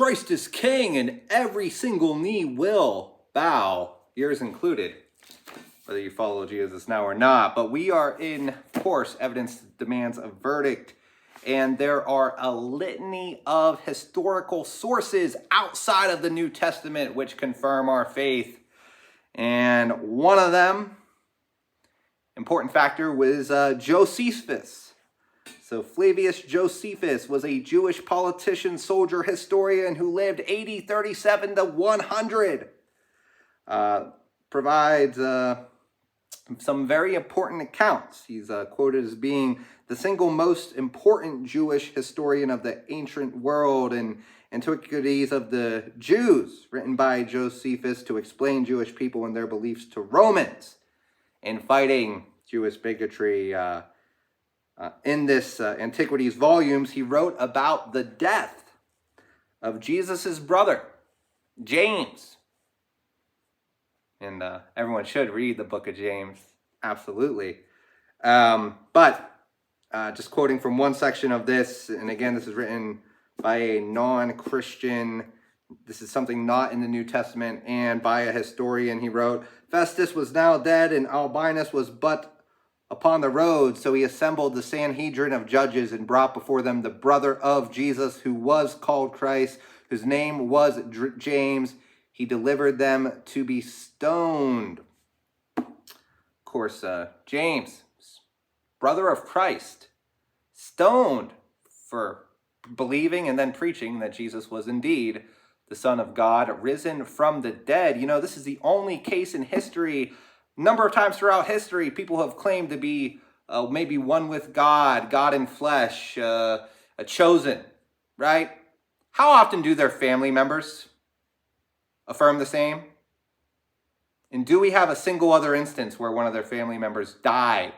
Christ is king and every single knee will bow, yours included, whether you follow Jesus now or not. But we are in, of course, evidence demands a verdict. And there are a litany of historical sources outside of the New Testament which confirm our faith. And one of them, important factor, was Josephus. So Flavius Josephus was a Jewish politician, soldier, historian who lived AD 37 to 100. Provides some very important accounts. He's quoted as being the single most important Jewish historian of the ancient world, and Antiquities of the Jews, written by Josephus to explain Jewish people and their beliefs to Romans in fighting Jewish bigotry. In this Antiquities volumes, he wrote about the death of Jesus's brother, James. And everyone should read the book of James, absolutely. But just quoting from one section of this, and again, this is written by a non-Christian, this is something not in the New Testament, and by a historian. He wrote, Festus was now dead, and Albinus was but upon the road, so he assembled the Sanhedrin of judges and brought before them the brother of Jesus, who was called Christ, whose name was James. He delivered them to be stoned. Of course, James, brother of Christ, stoned for believing and then preaching that Jesus was indeed the Son of God, risen from the dead. You know, this is the only case in history, number of times throughout history, people have claimed to be maybe one with God, God in flesh, a chosen, right? How often do their family members affirm the same? And do we have a single other instance where one of their family members died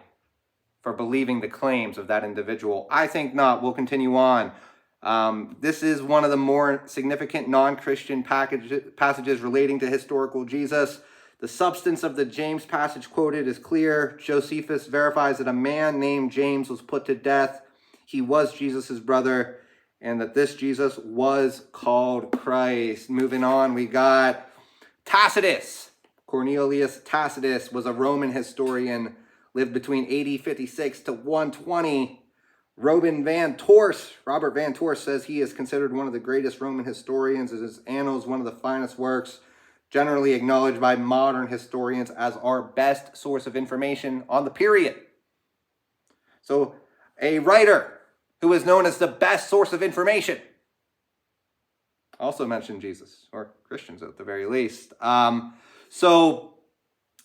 for believing the claims of that individual? I think not. We'll continue on. This is one of the more significant non-Christian passages relating to historical Jesus. The substance of the James passage quoted is clear. Josephus verifies that a man named James was put to death. He was Jesus' brother, and that this Jesus was called Christ. Moving on, we got Tacitus. Cornelius Tacitus was a Roman historian, lived between AD 56 to 120. Robert Van Tors says he is considered one of the greatest Roman historians, as his Annals one of the finest works, generally acknowledged by modern historians as our best source of information on the period. So a writer who is known as the best source of information also mentioned Jesus, or Christians at the very least. So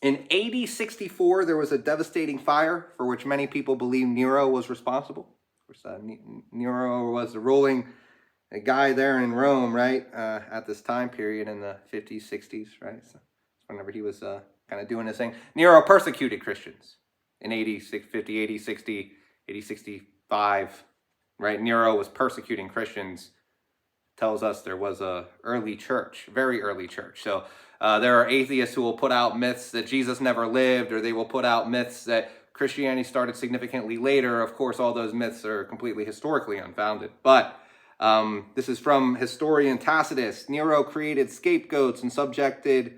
in AD 64, there was a devastating fire for which many people believe Nero was responsible. Of course, Nero was the ruling guy there in Rome, right, at this time period in the 50s, 60s, right? So whenever he was kind of doing his thing. Nero persecuted Christians in AD 50, AD 60, AD 65, right? Nero was persecuting Christians. Tells us there was a early church, very early church. So there are atheists who will put out myths that Jesus never lived, or they will put out myths that Christianity started significantly later. Of course, all those myths are completely historically unfounded. But this is from historian Tacitus. Nero created scapegoats and subjected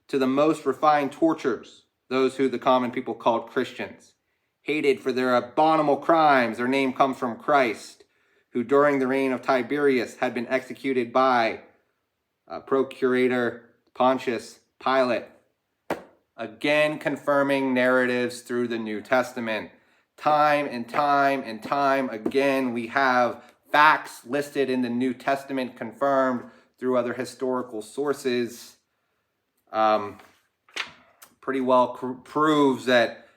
to the most refined tortures those who the common people called Christians. Hated for their abominable crimes, their name comes from Christ, who during the reign of Tiberius had been executed by Procurator Pontius Pilate. Again, confirming narratives through the New Testament. Time and time and time again, we have facts listed in the New Testament confirmed through other historical sources. Pretty well proves that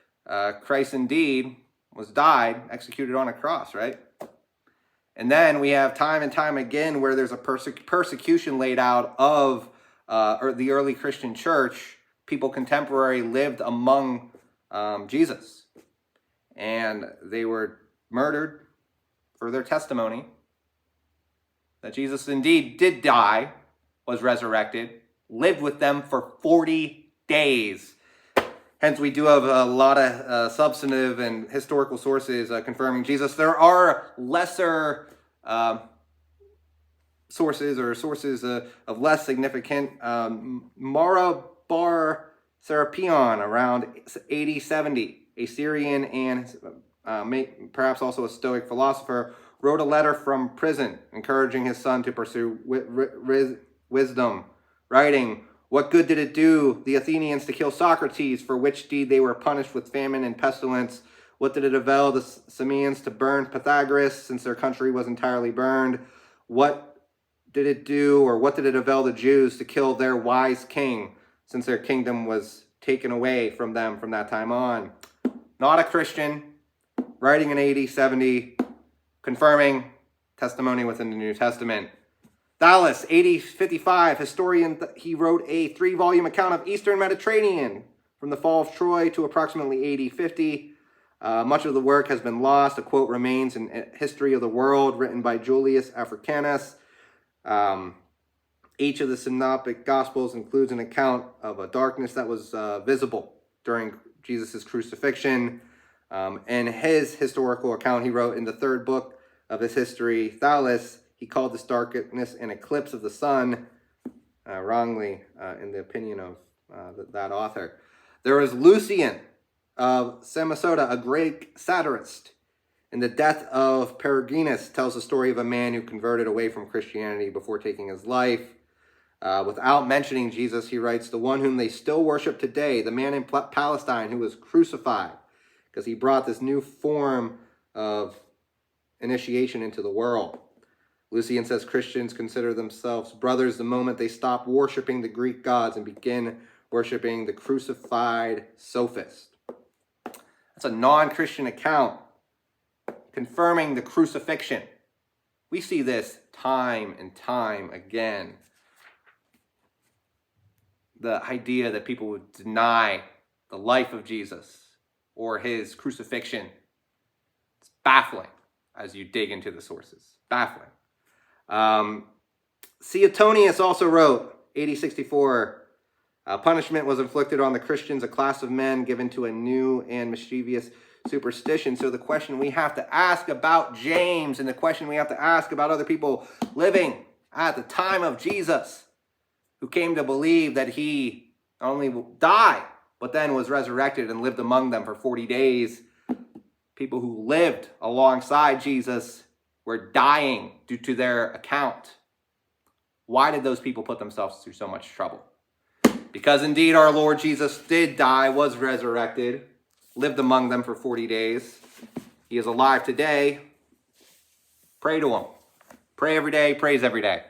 Christ indeed was executed on a cross, right? And then we have time and time again where there's a persecution laid out of the early Christian church. People contemporary lived among Jesus, and they were murdered for their testimony that Jesus indeed did die, was resurrected, lived with them for 40 days. Hence, we do have a lot of substantive and historical sources confirming Jesus. There are lesser sources or sources of less significant, Mara bar Serapion around AD 70, a Syrian and perhaps also a Stoic philosopher, wrote a letter from prison encouraging his son to pursue wisdom, writing, "What good did it do the Athenians to kill Socrates, for which deed they were punished with famine and pestilence? What did it avail the Samians to burn Pythagoras, since their country was entirely burned? What did it do, or what did it avail the Jews to kill their wise king, since their kingdom was taken away from them from that time on?" Not a Christian, writing in AD 70, confirming testimony within the New Testament. Thales, AD 55, historian, he wrote a 3-volume account of Eastern Mediterranean from the fall of Troy to approximately AD 50. Much of the work has been lost. A quote remains in History of the World, written by Julius Africanus. Each of the Synoptic Gospels includes an account of a darkness that was visible during Jesus' crucifixion. In his historical account he wrote in the 3rd book of his history, Thales, he called this darkness an eclipse of the sun, wrongly in the opinion of that author. There was Lucian of Samosata, a Greek satirist. In The Death of Peregrinus, tells the story of a man who converted away from Christianity before taking his life. Without mentioning Jesus, he writes, "The one whom they still worship today, the man in Palestine who was crucified, because he brought this new form of initiation into the world." Lucian says Christians consider themselves brothers the moment they stop worshiping the Greek gods and begin worshiping the crucified sophist. That's a non-Christian account confirming the crucifixion. We see this time and time again. The idea that people would deny the life of Jesus or his crucifixion. It's baffling as you dig into the sources. Baffling. Suetonius also wrote, AD 64, punishment was inflicted on the Christians, a class of men given to a new and mischievous superstition. So the question we have to ask about James, and the question we have to ask about other people living at the time of Jesus, who came to believe that he not only died, but then was resurrected and lived among them for 40 days. People who lived alongside Jesus were dying due to their account. Why did those people put themselves through so much trouble? Because indeed our Lord Jesus did die, was resurrected, lived among them for 40 days. He is alive today. Pray to him. Pray every day, praise every day.